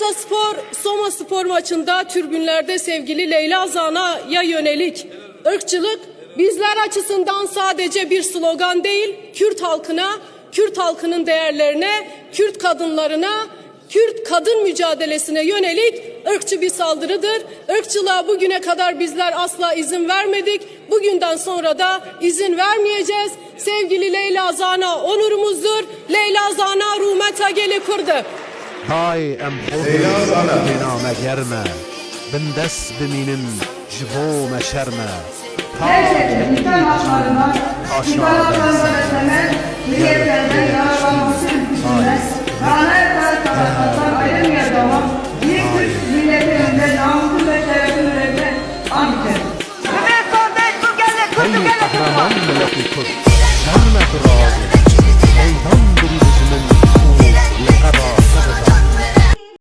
Bursa Spor, Soma Spor maçında tribünlerde sevgili Leyla Zana'ya yönelik ırkçılık bizler açısından sadece bir slogan değil, Kürt halkına, Kürt halkının değerlerine, Kürt kadınlarına, Kürt kadın mücadelesine yönelik ırkçı bir saldırıdır. Irkçılığa bugüne kadar bizler asla izin vermedik. Bugünden sonra da izin vermeyeceğiz. Sevgili Leyla Zana onurumuzdur. Leyla Zana ruhmeta geli kurdu. هاي ام خذنا مجرنا بندس بمينم جبو مشرنا Her şeyden İslam haklarından, ibaratlarından beslemek, milliyetlerden yararlanması ülküsünde, lanet ve taraftarlar ayrım